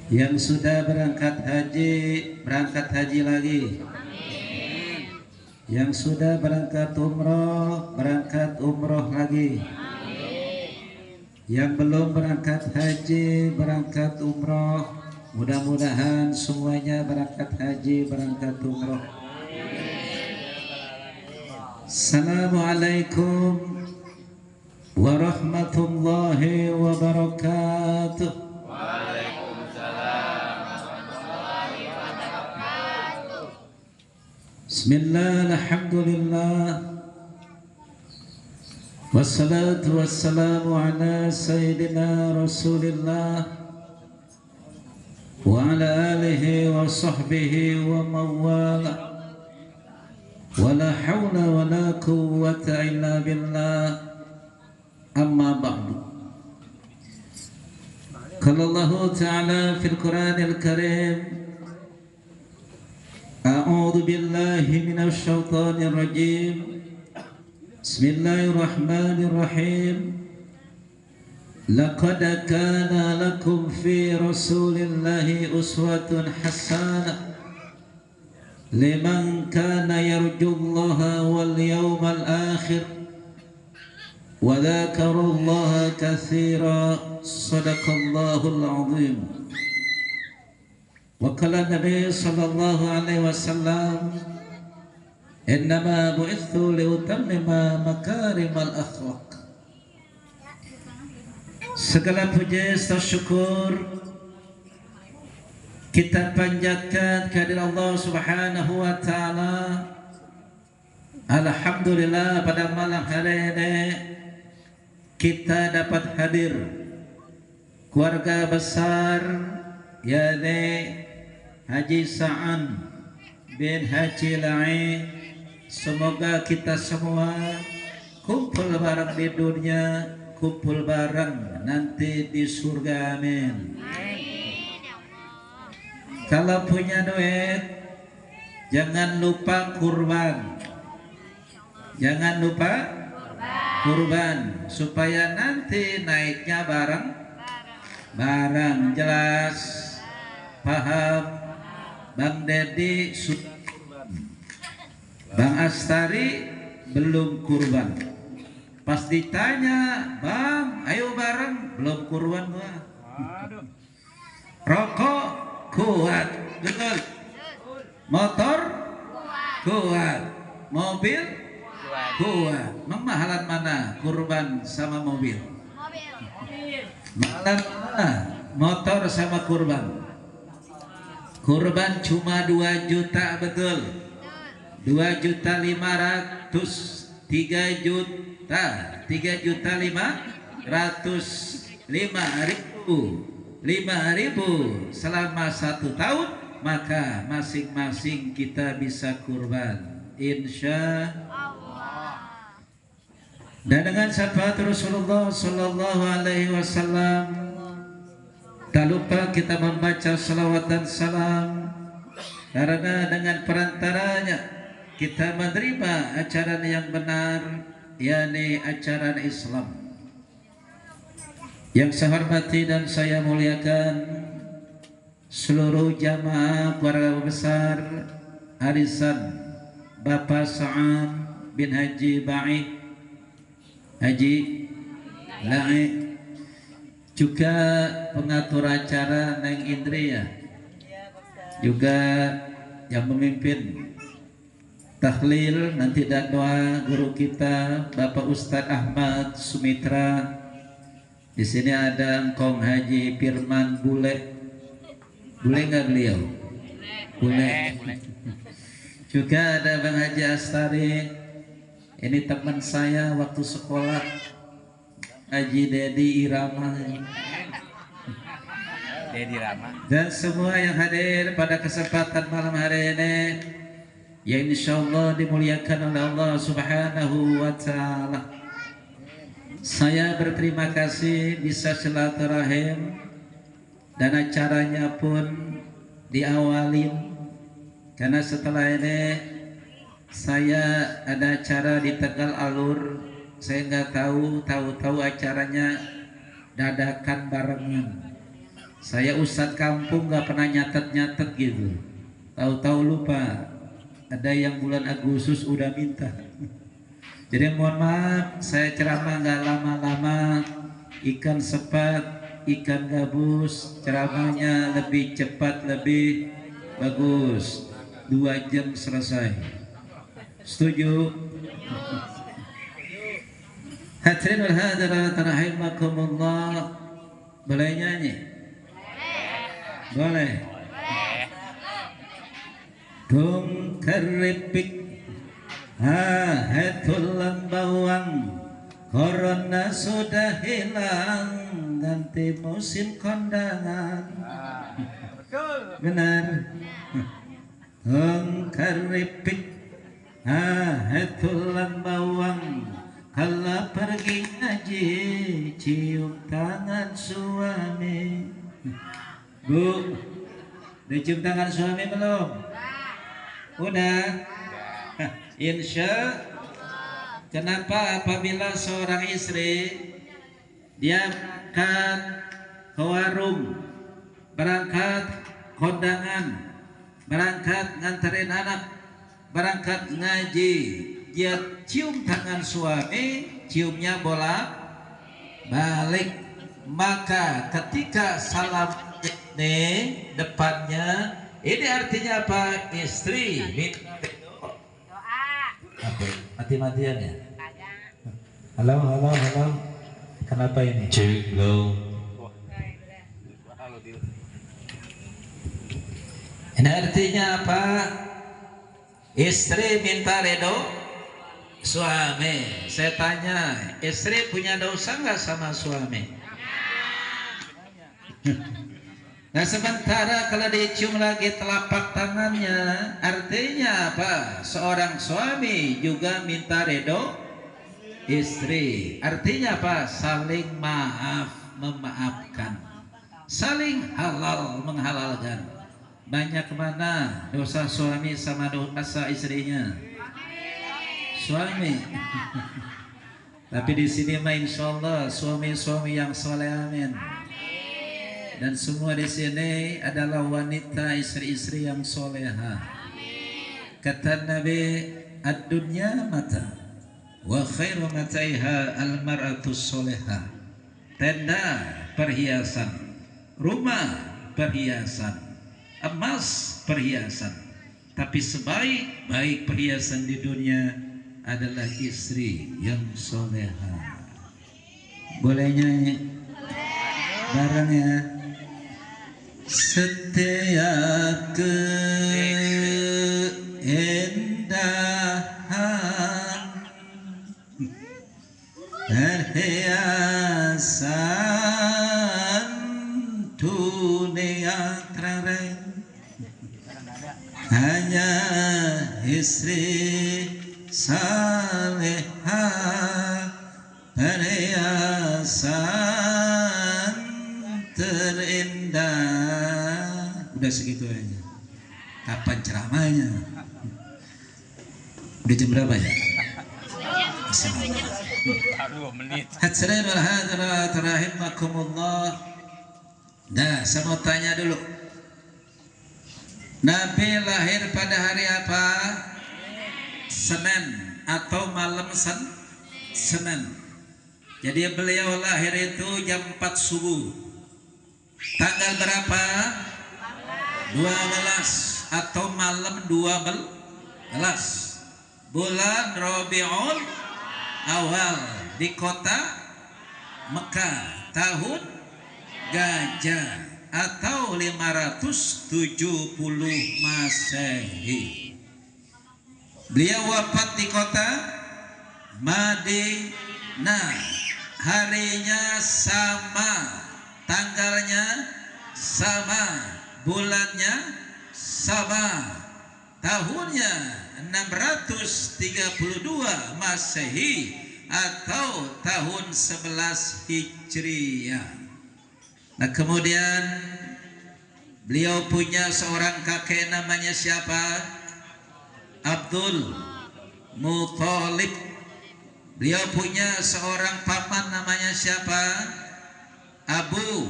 Yang sudah berangkat haji lagi. Yang sudah berangkat umroh lagi. Yang belum berangkat haji, berangkat umroh. Mudah-mudahan semuanya berangkat haji, berangkat umroh. Assalamualaikum warahmatullahi wabarakatuh. Bismillah, alhamdulillah, wassalatu wassalamu ala sayyidina rasulillah wa ala alihi wa sahbihi wa mawala, wa la hawla wa la quwwata illa billah, amma ba'du. Qala Allah ta'ala fil Qur'anil Karim, A'udzu billahi minasy syaithanir rajim. Bismillahirrahmanirrahim. Laqad kana lakum fi Rasulillahi uswatun hasanah liman kana yarjullaha wal yawmal akhir wa dzakarallaha katsira. Shadaqallahul azim. Wa qala Nabi sallallahu alaihi wasallam, innama bu'itsu liutammima makarimal akhlaq. Segala puji serta syukur kita panjatkan kehadirat Allah Subhanahu wa taala. Alhamdulillah, pada malam hari ini kita dapat hadir keluarga besar, yakni Haji Sa'an bin Haji Lai. Semoga kita semua kumpul bareng di dunia, kumpul bareng nanti di surga, amin. Kalau punya duit, jangan lupa kurban. Jangan lupa kurban supaya nanti naiknya bareng. Jelas, paham. Bang Dedi sudah kurban, Bang Astari belum kurban. Pas ditanya, Bang, ayo bareng, belum kurban gua. Rokok kuat, betul. Motor kuat, mobil kuat. Memahalan mana kurban sama mobil? Mahalan mana motor sama kurban? Kurban cuma 2 juta, betul. 2.500.000, 3.505.000 selama 1 tahun, maka masing-masing kita bisa kurban, insya Allah. Dan dengan syafaat Rasulullah Sallallahu Alaihi Wasallam, tak lupa kita membaca salawat dan salam, karena dengan perantaranya kita menerima ajaran yang benar, yakni ajaran Islam. Yang saya hormati dan saya muliakan seluruh jamaah keluarga besar arisan Bapak Sa'an bin Haji Ba'i, Haji Lai, juga pengatur acara Neng Indri, ya, juga yang memimpin tahlil nanti dan doa guru kita Bapak Ustadz Ahmad Sumitra. Di sini ada Engkong Haji Firman Bule nggak beliau? Bule. Juga ada Bang Haji Astari. Ini teman saya waktu sekolah, Haji Dedi Irama. Dan semua yang hadir pada kesempatan malam hari ini, yang insyaallah dimuliakan oleh Allah Subhanahu wa ta'ala. Saya berterima kasih bisa silaturahim, dan acaranya pun diawalin karena setelah ini saya ada acara di Tegal Alur. Saya nggak tahu acaranya dadakan barengan. Saya ustadz kampung gak pernah nyatet gitu. Tahu-tahu lupa. Ada yang bulan Agustus udah minta. Jadi mohon maaf, saya ceramah gak lama-lama. Ikan sepat, ikan gabus, ceramahnya lebih cepat, lebih bagus. 2 jam selesai. Setuju? Hadirin wal hadirat rahimakumullah. Boleh nyanyi? Boleh. Tung keripik tulang bawang, corona sudah hilang, ganti musim kondangan. Benar. Tung keripik tulang bawang, kalau pergi ngaji cium tangan suami. Bu, dicium tangan suami belum? Udah. Insya. Kenapa apabila seorang istri dia berangkat ke warung, berangkat kondangan, berangkat nganterin anak, berangkat ngaji, dia cium tangan suami, ciumnya bolak balik. Maka ketika salam ini depannya, ini artinya apa? Istri minta doa. Mati-matian ya? Halo. Kenapa ini? Ini artinya apa? Istri minta ridho suami. Saya tanya, istri punya dosa nggak sama suami? Nah, sementara kalau dicium lagi telapak tangannya, artinya apa? Seorang suami juga minta ridho istri. Artinya apa? Saling maaf, memaafkan, saling halal, menghalalkan. Banyak mana dosa suami sama dosa istrinya? Suami. Tapi di sini mah insyaallah suami-suami yang soleh, amin. Dan semua di sini adalah wanita, istri-istri yang soleha. Kata Nabi, ad-dunya mata, wa khairu mataiha al-mar'atu soleha. Tenda perhiasan, rumah perhiasan, emas perhiasan. Tapi sebaik-baik perhiasan di dunia adalah istri yang soleha. Boleh nyanyi bareng ya? Setiap keindahan perhiasan dunia tereng, hanya istri salehah perhiasan terindah. Udah segitu aja. Kapan ceramahnya? Udah jam berapa ya? Hadirin wal hadirat rahimakumullah. Nah, saya mau tanya dulu. Nabi lahir pada hari apa? Senin atau malam Senin. Jadi beliau lahir itu jam 4 subuh. Tanggal berapa? 12 atau malam 12. Bulan Rabiul Awal di kota Mekah, tahun Gajah atau 570 Masehi. Beliau wafat di kota Madinah. Harinya sama, tanggalnya sama, bulannya sama, tahunnya 632 Masehi atau tahun 11 Hijriah. Nah, kemudian beliau punya seorang kakek namanya siapa? Abdul Muthalib. Beliau punya seorang paman namanya siapa? Abu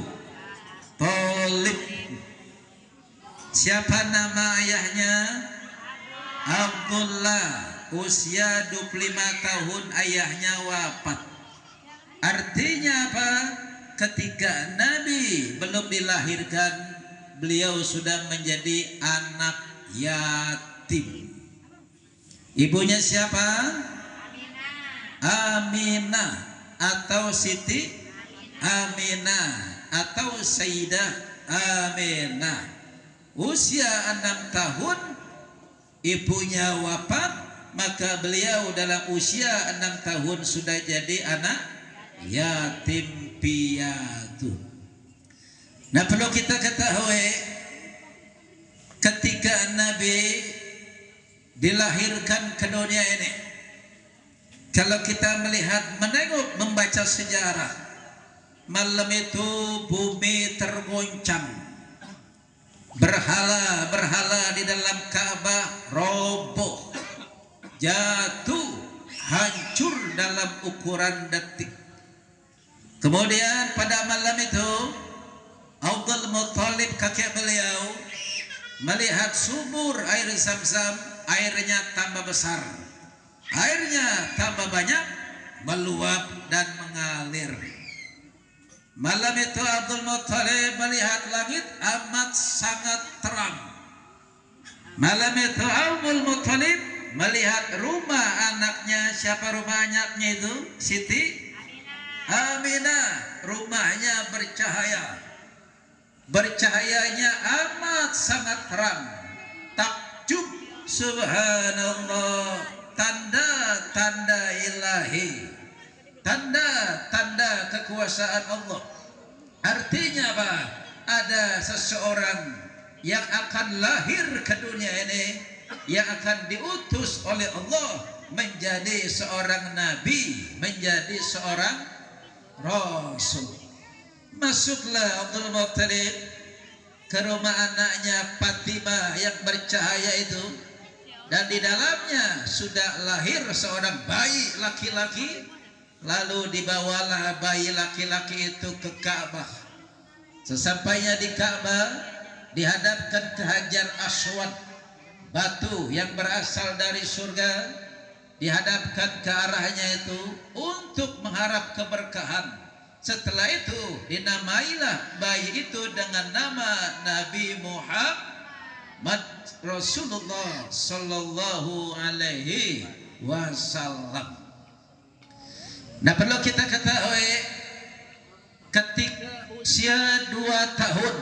Thalib. Siapa nama ayahnya? Abdullah. Usia 25 tahun ayahnya wafat. Artinya apa? Ketika Nabi belum dilahirkan, beliau sudah menjadi anak yatim. Ibunya siapa? Aminah atau Siti Aminah atau Sayyidah Aminah. Usia 6 tahun ibunya wafat, maka beliau dalam usia 6 tahun sudah jadi anak yatim piatu. Nah, perlu kita ketahui ketika Nabi dilahirkan ke dunia ini, kalau kita melihat, menengok, membaca sejarah, malam itu bumi tergoncang, berhala di dalam Ka'bah roboh, jatuh, hancur dalam ukuran detik. Kemudian pada malam itu Abdul Muttalib kakek beliau melihat sumur air Zam-Zam, airnya tambah besar, airnya tambah banyak, meluap dan mengalir. Malam itu Abdul Muttalib melihat langit amat sangat terang. Malam itu Abdul Muttalib melihat rumah anaknya. Siapa rumah anaknya itu? Siti Aminah. Rumahnya bercahaya, bercahayanya amat sangat terang. Takjub, subhanallah, tanda-tanda ilahi, tanda-tanda kekuasaan Allah. Artinya apa? Ada seseorang yang akan lahir ke dunia ini, yang akan diutus oleh Allah menjadi seorang nabi, menjadi seorang rasul. Masuklah Abdul Muttalib ke rumah anaknya Fatimah yang bercahaya itu, dan di dalamnya sudah lahir seorang bayi laki-laki. Lalu dibawalah bayi laki-laki itu ke Ka'bah. Sesampainya di Ka'bah, dihadapkan ke Hajar Aswad, batu yang berasal dari surga, dihadapkan ke arahnya itu untuk mengharap keberkahan. Setelah itu dinamailah bayi itu dengan nama Nabi Muhammad Rasulullah Sallallahu Alaihi Wasallam. Nah, perlu kita ketahui, ketika usia 2 tahun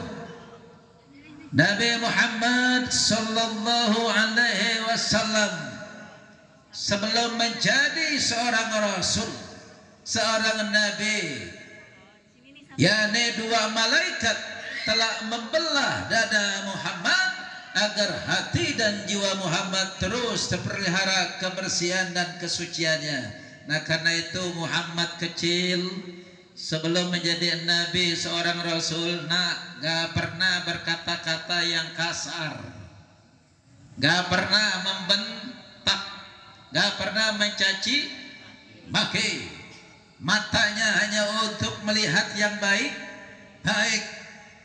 Nabi Muhammad Sallallahu Alaihi Wasallam, sebelum menjadi seorang rasul, seorang nabi, yakni 2 malaikat telah membelah dada Muhammad agar hati dan jiwa Muhammad terus terpelihara kebersihan dan kesuciannya. Nah, karena itu Muhammad kecil sebelum menjadi nabi, seorang rasul, gak pernah berkata-kata yang kasar, gak pernah membentak, gak pernah mencaci maki. Matanya hanya untuk melihat yang baik,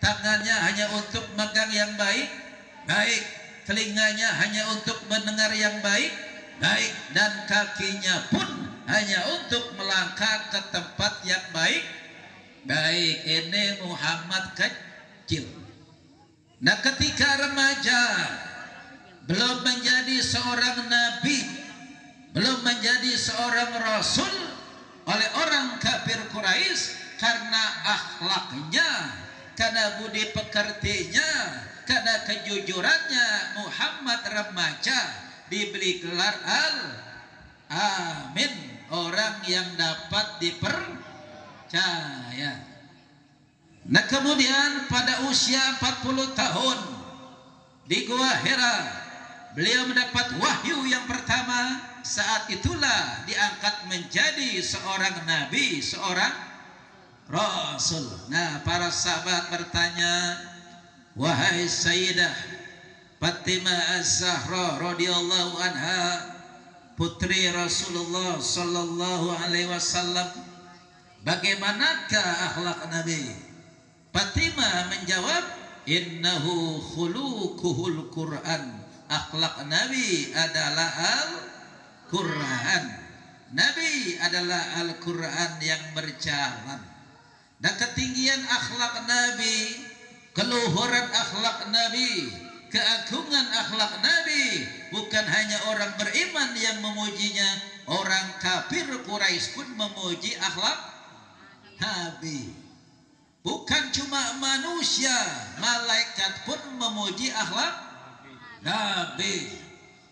tangannya hanya untuk megang yang baik, telinganya hanya untuk mendengar yang baik, dan kakinya pun hanya untuk melangkah ke tempat yang baik. Ini Muhammad kecil. Nah, ketika remaja, belum menjadi seorang nabi, belum menjadi seorang rasul oleh orang kafir Quraisy, karena akhlaknya, karena budi pekertinya, karena kejujurannya, Muhammad remaja diberi gelar Al-Amin, orang yang dapat dipercaya. Nah, kemudian pada usia 40 tahun di Gua Hira, beliau mendapat wahyu yang pertama. Saat itulah diangkat menjadi seorang nabi, seorang rasul. Nah, para sahabat bertanya, wahai Sayyidah Fatimah Az-Zahra radhiyallahu anha, putri Rasulullah sallallahu alaihi wasallam, bagaimanakah akhlak Nabi? Fatimah menjawab, innahu khuluquhul Quran. Akhlak Nabi adalah Al-Quran. Nabi adalah Al-Quran yang berjalan. Dan ketinggian akhlak Nabi, keluhuran akhlak Nabi, keagungan akhlak Nabi, bukan hanya orang beriman yang memujinya, orang kafir Quraisy pun memuji akhlak Nabi. Bukan cuma manusia, malaikat pun memuji akhlak Nabi.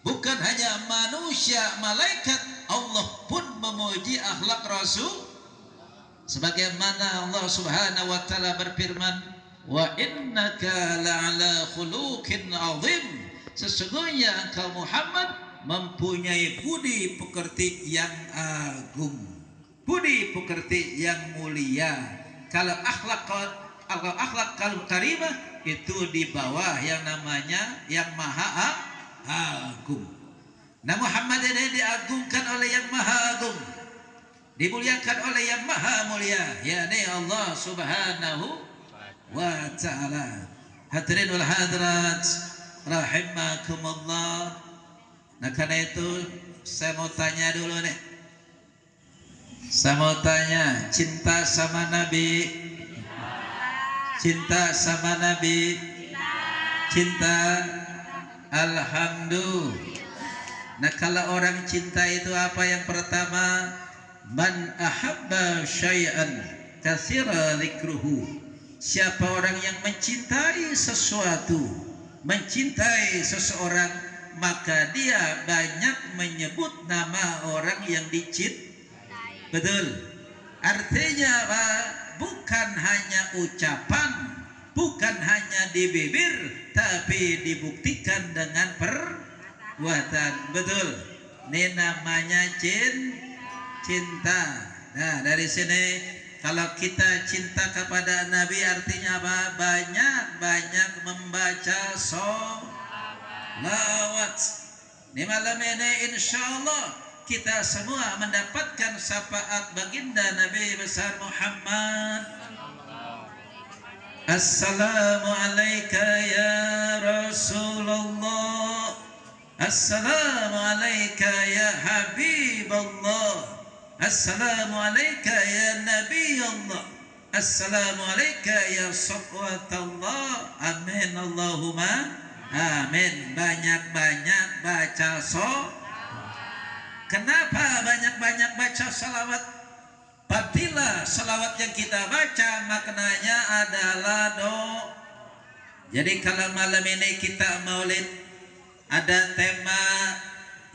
Bukan hanya manusia, malaikat, Allah pun memuji akhlak Rasul. Sebagaimana Allah Subhanahu wa taala berfirman, wa innaka la'ala khuluqin azim. Sesungguhnya engkau Muhammad mempunyai budi pekerti yang agung, budi pekerti yang mulia. Kalau akhlak kalau karimah itu di bawah yang namanya yang maha agung. Nah, Muhammad ini diagungkan oleh yang maha agung, dimuliakan oleh yang maha mulia, yakni Allah Subhanahu wa ta'ala. Hadirin wal hadirat rahimakumullah. Nah, karena itu saya mau tanya dulu nih. Saya mau tanya, cinta sama Nabi? Cinta sama Nabi? Cinta? Alhamdulillah. Nah, kalau orang cinta itu apa yang pertama? Man ahabba syai'an katsira dzikruhu. Siapa orang yang mencintai sesuatu, mencintai seseorang, maka dia banyak menyebut nama orang yang dicintai. Betul. Artinya apa? Bukan hanya ucapan, bukan hanya di bibir, tapi dibuktikan dengan perbuatan. Betul. Ini namanya cinta. Nah, dari sini kalau kita cinta kepada Nabi artinya apa? Banyak-banyak membaca sholawat. Di malam ini insya Allah kita semua mendapatkan syafaat baginda Nabi besar Muhammad. Assalamu alayka ya Rasulullah. Assalamu alayka ya Habiballah. Assalamu alayka ya Nabi Allah. Assalamu alayka ya Safwatallah. Amin Allahumma amin. Banyak-banyak baca Kenapa banyak-banyak baca salawat? Apabila salawat yang kita baca maknanya adalah doa. Jadi kalau malam ini kita maulid, ada tema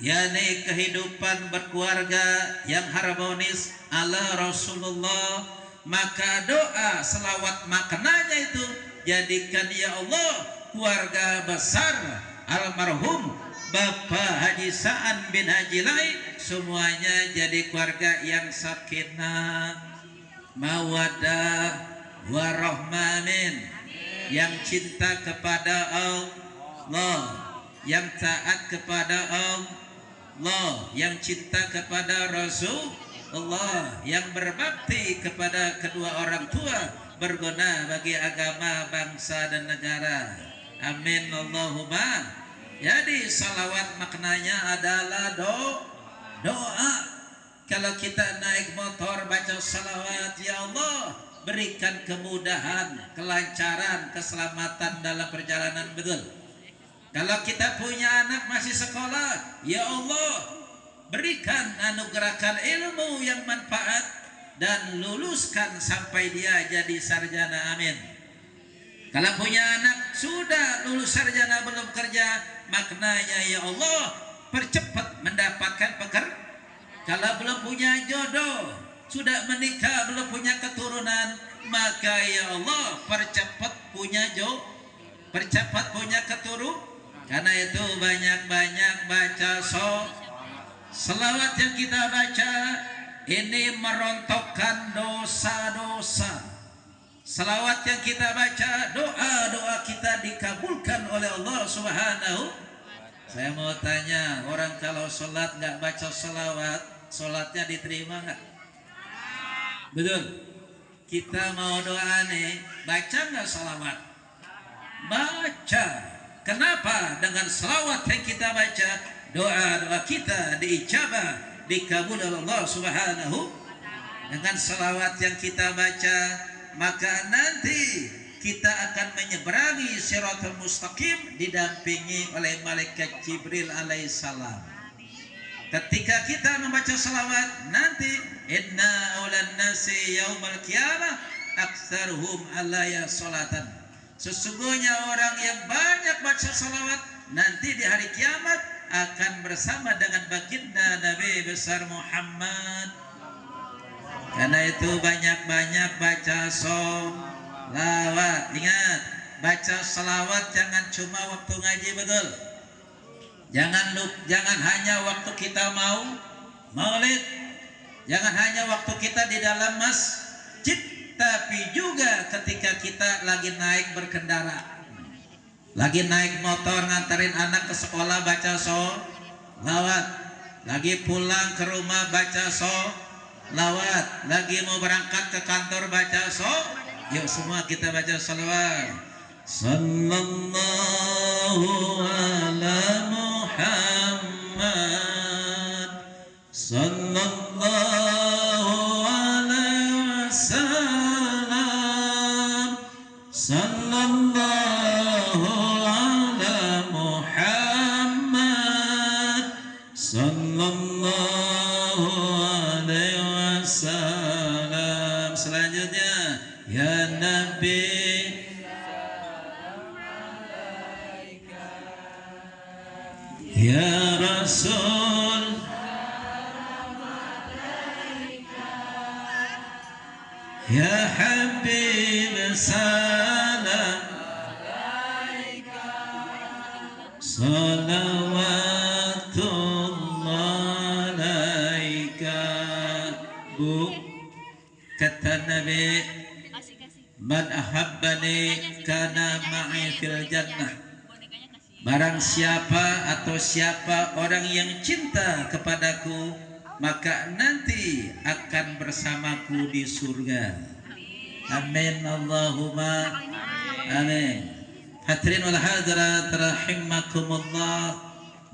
yakni kehidupan berkeluarga yang harmonis ala Rasulullah, maka doa selawat maknanya itu jadikan ya Allah keluarga besar almarhum Bapak Haji Sa'an bin Haji Lai semuanya jadi keluarga yang sakinah, mawaddah, warahmamin, yang cinta kepada Allah, yang taat kepada Allah, yang cinta kepada Rasulullah, yang berbakti kepada kedua orang tua, berguna bagi agama, bangsa dan negara. Amin Allahumma. Jadi salawat maknanya adalah doa. Kalau kita naik motor baca salawat, ya Allah berikan kemudahan, kelancaran, keselamatan dalam perjalanan. Betul. Kalau kita punya anak masih sekolah, ya Allah berikan anugerahkan ilmu yang manfaat dan luluskan sampai dia jadi sarjana. Amin. Kalau punya anak sudah lulus sarjana belum kerja, maknanya ya Allah percepat mendapatkan pekerjaan. Kalau belum punya jodoh, sudah menikah belum punya keturunan, maka ya Allah percepat punya percepat punya keturunan. Karena itu banyak-banyak baca selawat yang kita baca ini merontokkan dosa-dosa. Selawat yang kita baca, doa-doa kita dikabulkan oleh Allah Subhanahu. Saya mau tanya, orang kalau sholat nggak baca selawat, sholatnya diterima nggak? Betul. Kita mau doa nih, baca nggak selawat? baca. Kenapa? Dengan selawat yang kita baca, doa-doa kita diijabah, dikabul oleh Allah Subhanahu. Dengan selawat yang kita baca, maka nanti kita akan menyeberangi Shiratal Mustaqim didampingi oleh malaikat Jibril alaihissalam. Ketika kita membaca salawat, nanti inna aulan nasi yaumal qiyamah aktsaruhum alaya salatan. Sesungguhnya orang yang banyak baca salawat nanti di hari kiamat akan bersama dengan baginda Nabi besar Muhammad. Karena itu banyak-banyak baca salawat. Ingat, baca salawat jangan cuma waktu ngaji, betul. Jangan hanya waktu kita mau maulid, jangan hanya waktu kita di dalam masjid, tapi juga ketika kita lagi naik berkendara, lagi naik motor nganterin anak ke sekolah baca sholawat, lagi pulang ke rumah baca sholawat, lagi mau berangkat ke kantor baca yuk semua kita baca sholawat. Sallallahu ala Muhammad, sallallahu alaihi wasallam, sallallahu ala Muhammad, sallallahu alaihi wasallam. Selanjutnya, ya Nabi, ya Rasul, ya Habib, salam salawatullah alaika. Bu, kata Nabi, man ahabbani kana ma'i fil jannah. Barang siapa atau siapa orang yang cinta kepadaku, maka nanti akan bersamaku di surga. Amin Allahumma amin. Hadirin wal hadirat rahimakumullah.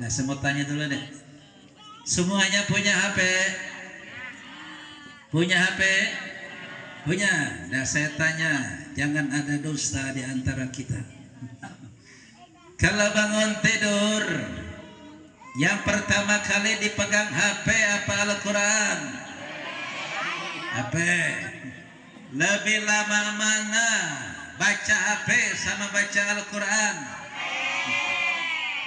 Nah, saya mau tanya dulu deh. Semuanya punya HP? Punya HP? Punya. Nah, saya tanya, jangan ada dusta di antara kita. Kalau bangun tidur, yang pertama kali dipegang HP apa Al-Quran? HP. Lebih lama mana baca HP sama baca Al-Quran?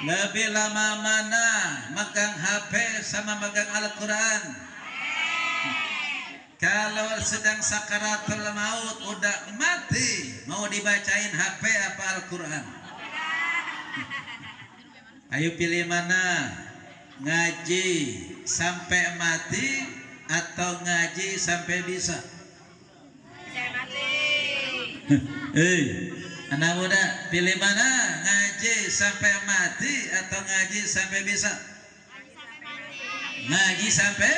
Lebih lama mana megang HP sama megang Al-Quran? Kalau sedang sakaratul maut udah mati, mau dibacain HP apa Al-Quran? Ayo pilih mana? Ngaji sampai mati atau ngaji sampai bisa? Anak muda, pilih mana? Ngaji sampai mati atau ngaji sampai bisa? Ngaji sampai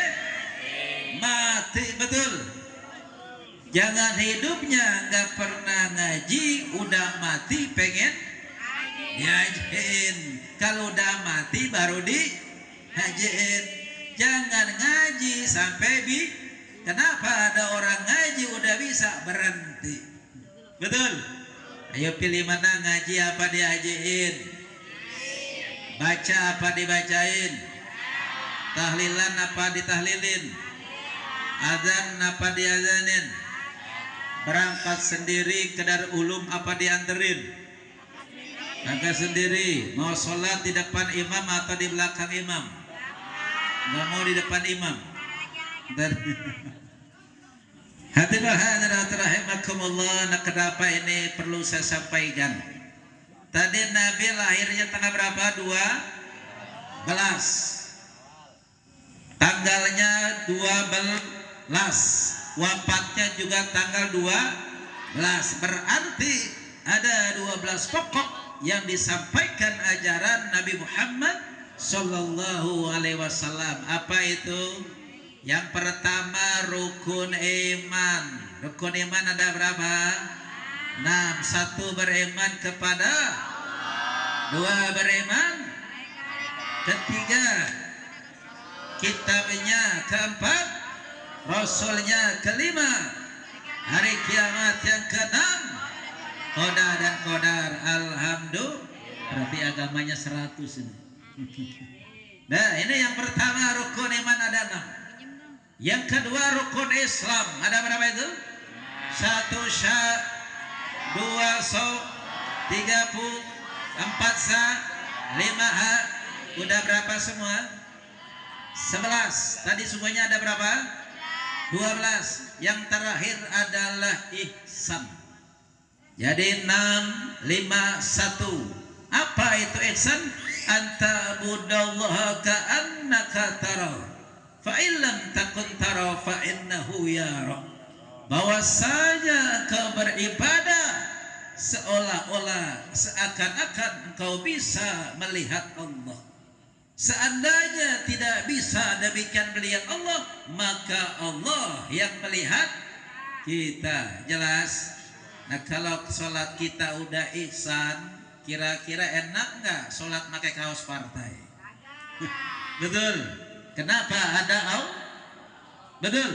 mati, betul. Jangan hidupnya nggak pernah ngaji, udah mati pengen dihajiin. Kalau udah mati baru dihajiin. Jangan ngaji sampai kenapa ada orang ngaji udah bisa berhenti? Betul. Ayo pilih mana, ngaji apa dihajiin? Baca apa dibacain? Tahlilan apa ditahlilin? Azan apa diazanin? Berangkat sendiri ke Darul Ulum apa dianterin? Agak sendiri. Mau sholat di depan imam atau di belakang imam? Nggak mau di depan imam. Hadirin hadirat rahimakumullah. Nah, kenapa ini perlu saya sampaikan? Tadi Nabi lahirnya tanggal berapa? 12. Tanggalnya 12. Wafatnya juga tanggal 12. Berarti ada 12 pokok yang disampaikan ajaran Nabi Muhammad Sallallahu Alaihi Wasallam. Apa itu? Yang pertama rukun iman. Rukun iman ada berapa? 6. Satu, beriman kepada. 2, beriman. Ketiga, kitabnya. Keempat, rasulnya. Kelima, hari kiamat. Yang keenam, qada dan qadar. Alhamdulillah. Berarti agamanya 100 ini. Nah, ini yang pertama, rukun iman ada 6. Yang kedua, rukun Islam ada berapa itu? 1 sya, 2 so, 3 pu, 4 sa, 5 ha. Udah berapa semua? 11. Tadi semuanya ada berapa? 12. Yang terakhir adalah ihsan. Jadi 6, 5, 1. Apa itu ihsan? Anta budallaha ka'annaka tara, fa illam takun tara fa innahu yara. Bahwasanya engkau beribadah seolah-olah seakan-akan engkau bisa melihat Allah. Seandainya tidak bisa demikian melihat Allah, maka Allah yang melihat kita. Jelas? Nah, kalau sholat kita udah ihsan, kira-kira enak nggak sholat pakai kaos partai? Betul. Kenapa ada betul.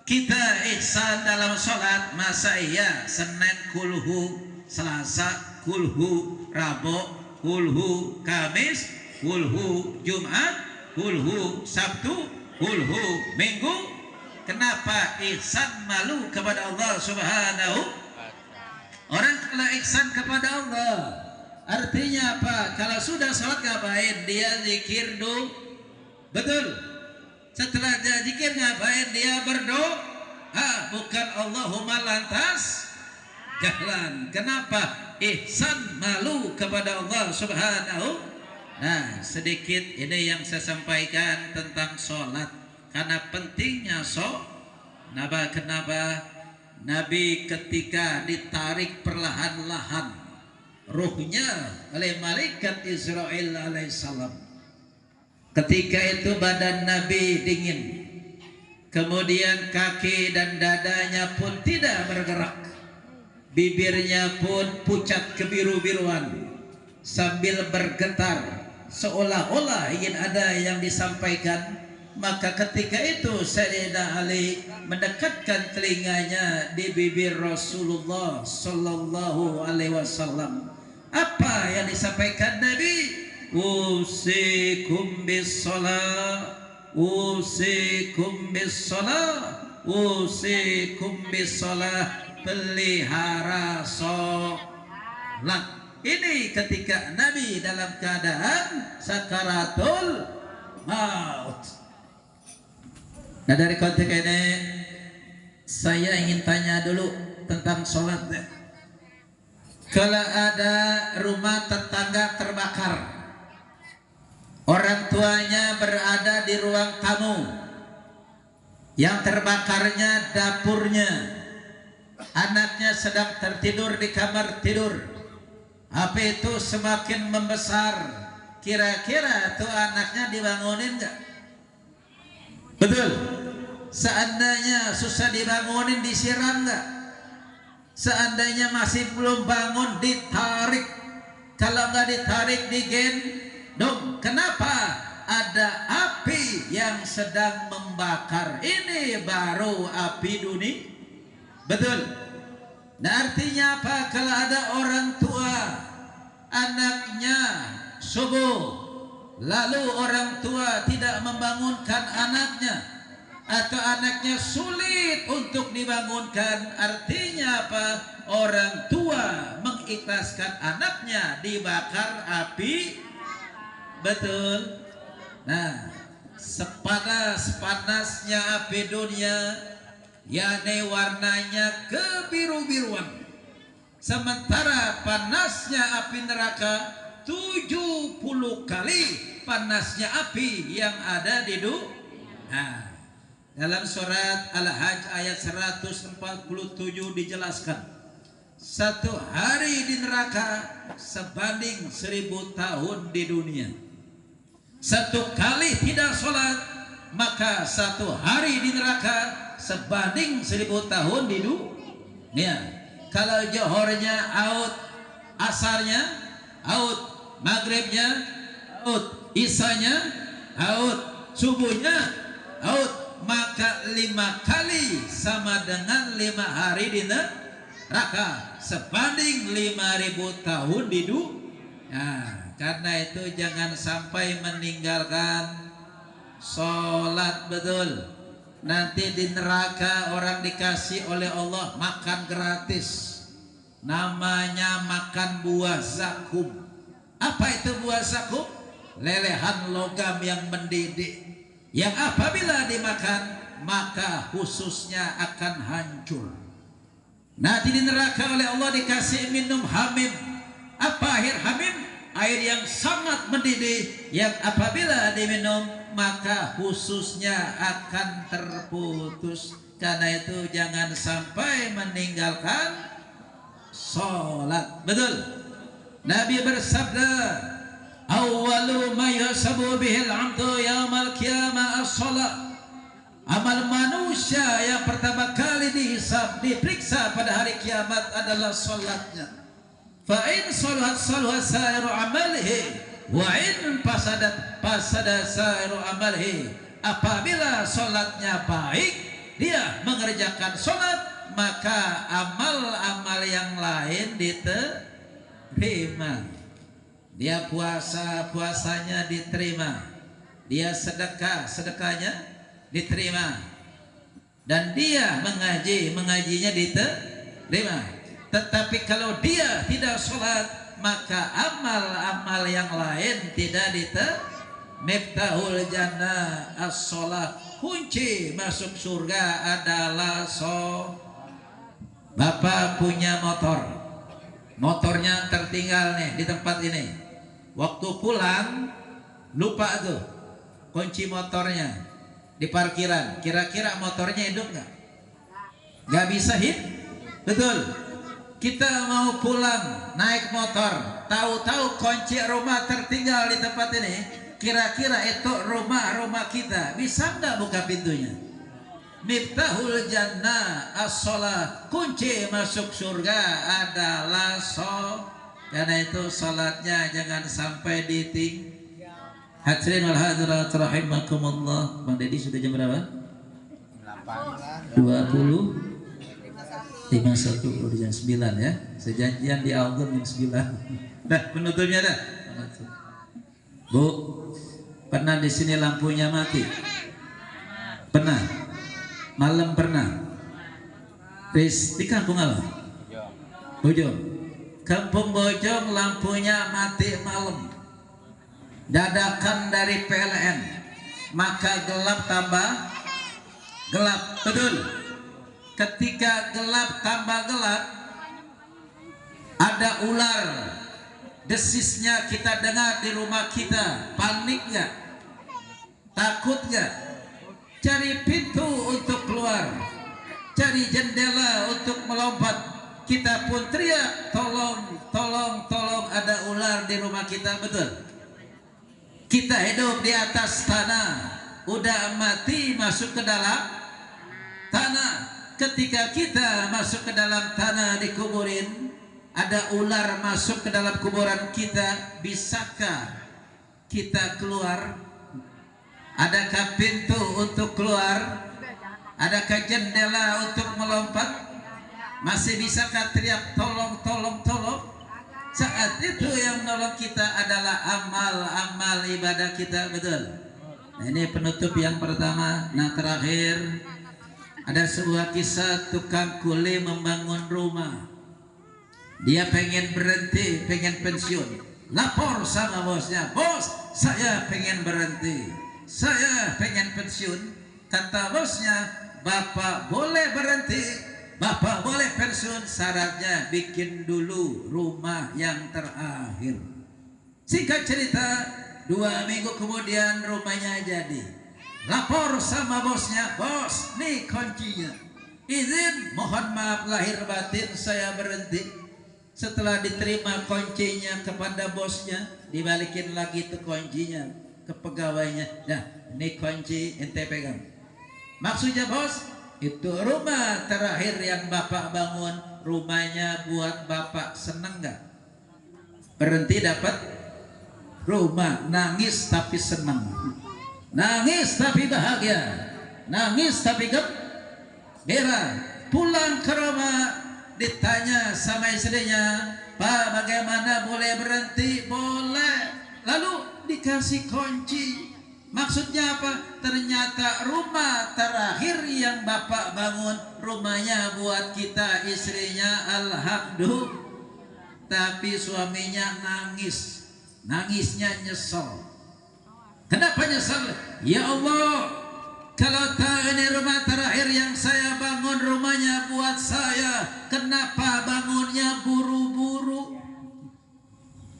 Kita ihsan dalam sholat, masa iya Senin kulhu, Selasa kulhu, Rabu kulhu, Kamis kulhu, Jumat kulhu, Sabtu kulhu, Minggu. Kenapa ihsan malu kepada Allah Subhanahu? Orang kalau ihsan kepada Allah artinya apa? Kalau sudah sholat ngapain? Dia zikir dulu. Betul. Setelah dia zikir ngapain? Dia berdoa. Bukan Allahumma lantas jalan. Kenapa? Ihsan malu kepada Allah Subhanahu. Nah, sedikit ini yang saya sampaikan tentang sholat, karena pentingnya kenapa Nabi ketika ditarik perlahan-lahan ruhnya oleh malaikat Israel alaihissalam, ketika itu badan Nabi dingin, kemudian kaki dan dadanya pun tidak bergerak, bibirnya pun pucat kebiru-biruan sambil bergetar seolah-olah ingin ada yang disampaikan. Maka ketika itu Sayyidina Ali mendekatkan telinganya di bibir Rasulullah Sallallahu Alaihi Wasallam. Apa yang disampaikan Nabi? Usikum bis-shalah, usikum bis-shalah, usikum bis-shalah. Pelihara sholat. Ini ketika Nabi dalam keadaan sakaratul maut. Nah, dari konteks ini saya ingin tanya dulu tentang sholat. Kalau ada rumah tetangga terbakar, orang tuanya berada di ruang tamu, yang terbakarnya dapurnya, anaknya sedang tertidur di kamar tidur, api itu semakin membesar, kira-kira tuh anaknya dibangunin nggak? Betul. Seandainya susah dibangunin, disiram nggak? Seandainya masih belum bangun, ditarik. Kalau nggak ditarik, digendong. Kenapa? Ada api yang sedang membakar. Ini baru api dunia. Betul. Nah, artinya apa? Kalau ada orang tua, anaknya subuh, lalu orang tua tidak membangunkan anaknya, atau anaknya sulit untuk dibangunkan, artinya apa? Orang tua mengikhlaskan anaknya dibakar api. Betul. Nah, sepanas-panasnya api dunia, yakni warnanya kebiru-biruan, sementara panasnya api neraka 70 kali panasnya api yang ada di dunia. Nah, dalam surat Al-Hajj ayat 147 dijelaskan, satu hari di neraka sebanding 1000 tahun di dunia. Satu kali tidak sholat, maka satu hari di neraka sebanding 1000 tahun di dunia. Kalau johornya out, asarnya out, maghribnya out, isanya out, subuhnya out, maka 5 kali sama dengan 5 hari di neraka, sebanding 5.000 tahun di dunia. Nah, karena itu jangan sampai meninggalkan sholat. Betul, nanti di neraka orang dikasih oleh Allah makan gratis, namanya makan buah zakum. Apa itu buah zakum? Lelehan logam yang mendidih, yang apabila dimakan maka khususnya akan hancur. Nanti di neraka oleh Allah dikasih minum hamim. Apa air hamim? Air yang sangat mendidih, yang apabila diminum maka khususnya akan terputus. Karena itu jangan sampai meninggalkan sholat. Betul, Nabi bersabda, awwalu ma yuhasabu bihil 'abdu yaumal qiyamah as-shalah. Amal manusia yang pertama kali dihisab, diperiksa pada hari kiamat adalah sholatnya. Fa in saluhat saluhat sairu amalihi wa in fasadat fasada sairu amalihi. Apabila sholatnya baik, dia mengerjakan sholat, maka amal-amal yang lain diterima. Dia puasa, puasanya diterima. Dia sedekah, sedekahnya diterima. Dan dia mengaji, mengajinya diterima. Tetapi kalau dia tidak sholat, maka amal-amal yang lain tidak diterima. Miftahul jannah as-sholat. Kunci masuk surga adalah sholat. Bapak punya motor, motornya tertinggal nih di tempat ini. Waktu pulang lupa tuh kunci motornya di parkiran. Kira-kira motornya hidup nggak? Nggak bisa hidup. Betul. Kita mau pulang naik motor, tahu-tahu kunci rumah tertinggal di tempat ini. Kira-kira itu rumah kita, bisa nggak buka pintunya? Miftahul jannah as-sholat. Kunci masuk surga adalah sholat. Karena itu sholatnya jangan sampai ditinggal. Hadirin wal hadirat rahimakumullah. Bang Deddy sudah jam berapa? 20 51 udah jam 9 ya. Sejanjian di Algon jam 9. Dah penutupnya dah. Bu, pernah di sini lampunya mati? Pernah? Malam pernah? Di kampung apa? Bojong. Kampung Bojong lampunya mati malam. Dadakan dari PLN, maka gelap tambah gelap. Betul. Ketika gelap tambah gelap, ada ular, desisnya kita dengar di rumah kita. Panik nggak? Takut nggak? Cari pintu untuk keluar, cari jendela untuk melompat. Kita pun teriak, tolong, tolong, tolong, ada ular di rumah kita. Betul. Kita hidup di atas tanah, udah mati masuk ke dalam tanah. Ketika kita masuk ke dalam tanah dikuburin, ada ular masuk ke dalam kuburan kita, bisakah kita keluar? Adakah pintu untuk keluar? Adakah jendela untuk melompat? Masih bisakah teriak tolong, tolong, tolong? Saat itu yang menolong kita adalah amal-amal ibadah kita. Betul. Nah, ini penutup yang pertama. Nah, terakhir ada sebuah kisah tukang kuli membangun rumah. Dia pengen berhenti, pengen pensiun. Lapor sama bosnya, bos, saya pengen berhenti, saya pengen pensiun. Kata bosnya, bapak boleh berhenti, bapak boleh pensiun, syaratnya bikin dulu rumah yang terakhir. Singkat cerita, 2 minggu kemudian rumahnya jadi. Lapor sama bosnya, bos, nih kuncinya. Izin, mohon maaf lahir batin saya berhenti. Setelah diterima kuncinya kepada bosnya, dibalikin lagi tuh kuncinya ke pegawainya. Nah, ini kunci ente pegang. Maksudnya bos, itu rumah terakhir yang bapak bangun. rumahnya buat bapak, seneng nggak? Berhenti dapat rumah, nangis tapi senang, nangis tapi bahagia, nangis tapi gembira. Pulang ke rumah ditanya sama istrinya, Pak, bagaimana, boleh berhenti? Boleh. Lalu dikasih kunci. Maksudnya apa? Ternyata rumah terakhir yang bapak bangun, rumahnya buat kita, istrinya alhamdulillah. Tapi suaminya nangis, nangisnya nyesel. Kenapa nyesel? Ya Allah, kalau tahu ini rumah terakhir yang saya bangun, rumahnya buat saya, kenapa bangunnya buru-buru?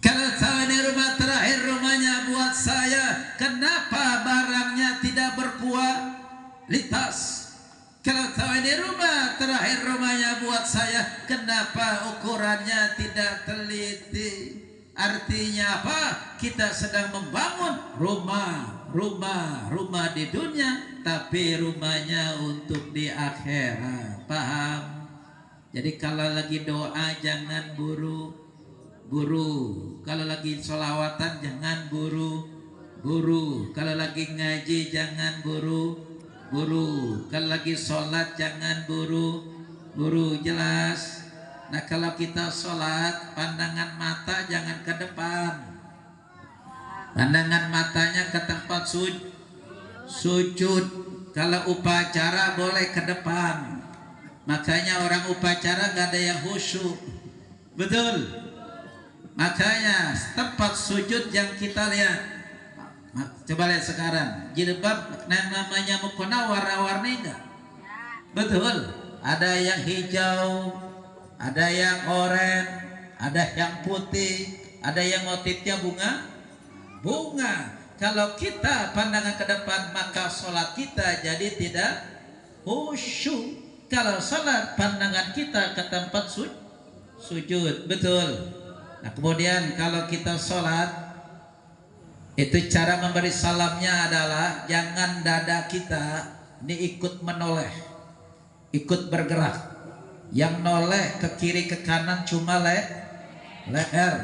Kalau tahu ini rumah terakhir, rumahnya buat saya, kenapa barangnya tidak berkualitas? Kalau tahu ini rumah terakhir, rumahnya buat saya, kenapa ukurannya tidak teliti? Artinya apa? Kita sedang membangun rumah di dunia, tapi rumahnya untuk di akhirat. Paham? Jadi kalau lagi doa jangan buru-buru. Kalau lagi sholawatan jangan buru-buru. Kalau lagi ngaji jangan buru-buru. Kalau lagi sholat jangan buru-buru. Jelas? Nah, kalau kita sholat, pandangan mata jangan ke depan. Pandangan matanya ke tempat sujud. Kalau upacara boleh ke depan. Makanya orang upacara gak ada yang khusyuk. Betul? Makanya tempat sujud yang kita lihat. Coba lihat sekarang, jilbab namanya mukena warna-warni enggak? Betul. Ada yang hijau, ada yang oranye, ada yang putih, ada yang motifnya bunga. Kalau kita pandangan ke depan, maka sholat kita jadi tidak khusyuk. Kalau sholat pandangan kita ke tempat sujud. Betul. Nah, kemudian kalau kita sholat, itu cara memberi salamnya adalah jangan dada kita ini ikut menoleh, ikut bergerak. Yang noleh ke kiri ke kanan cuma leher.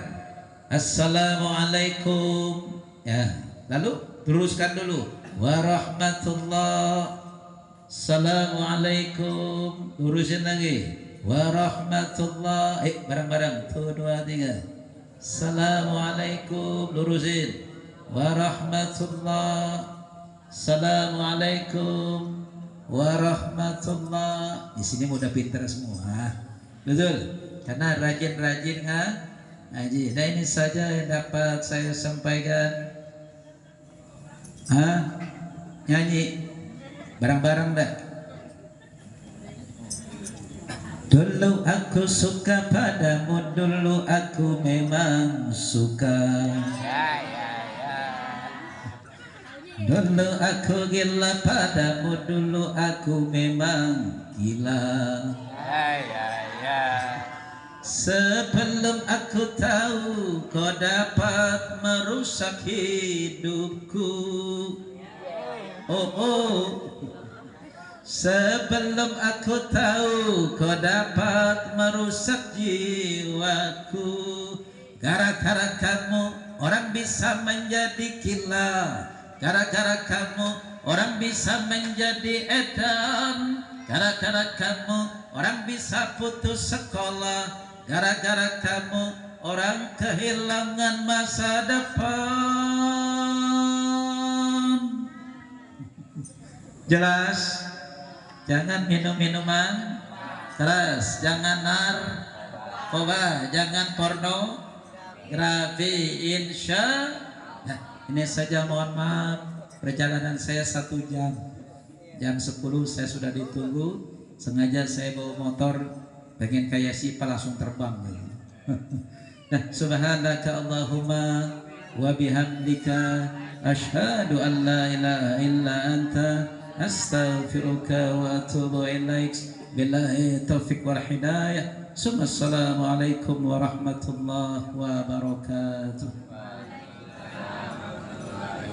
Assalamualaikum. Ya, lalu teruskan dulu. Warahmatullah. Assalamualaikum. Terusin lagi. Warahmatullah. Bareng-bareng. 1, 2, 3. Assalamualaikum. Lurusin. Warahmatullah. Assalamualaikum warahmatullah. Di sini udah pintar semua. Betul? Karena rajin-rajin ngaji. Nah, ini saja yang dapat saya sampaikan. Nyanyi bareng-bareng dah. Dulu aku suka padamu, dulu aku memang suka. Dulu aku gila padamu, dulu aku memang gila. Sebelum aku tahu kau dapat merusak hidupku. Sebelum aku tahu kau dapat merusak jiwaku. Gara-gara kamu orang bisa menjadi gila. Gara-gara kamu orang bisa menjadi edan. Gara-gara kamu orang bisa putus sekolah. Gara-gara kamu orang kehilangan masa depan. Jelas? Jangan minum minuman keras, jangan narkoba, jangan pornografi. Insya. Nah, ini saja, mohon maaf. Perjalanan saya 1 jam. Jam 10 saya sudah ditunggu. Sengaja saya bawa motor, pengen kayak Sipa langsung terbang. Nah, subhanaka Allahumma wa bihamdika asyhadu an la ilaha illa anta astaghfiruka wa atubu ilaik. Billahi taufiq wal hidayah. Assalamualaikum warahmatullahi wabarakatuh.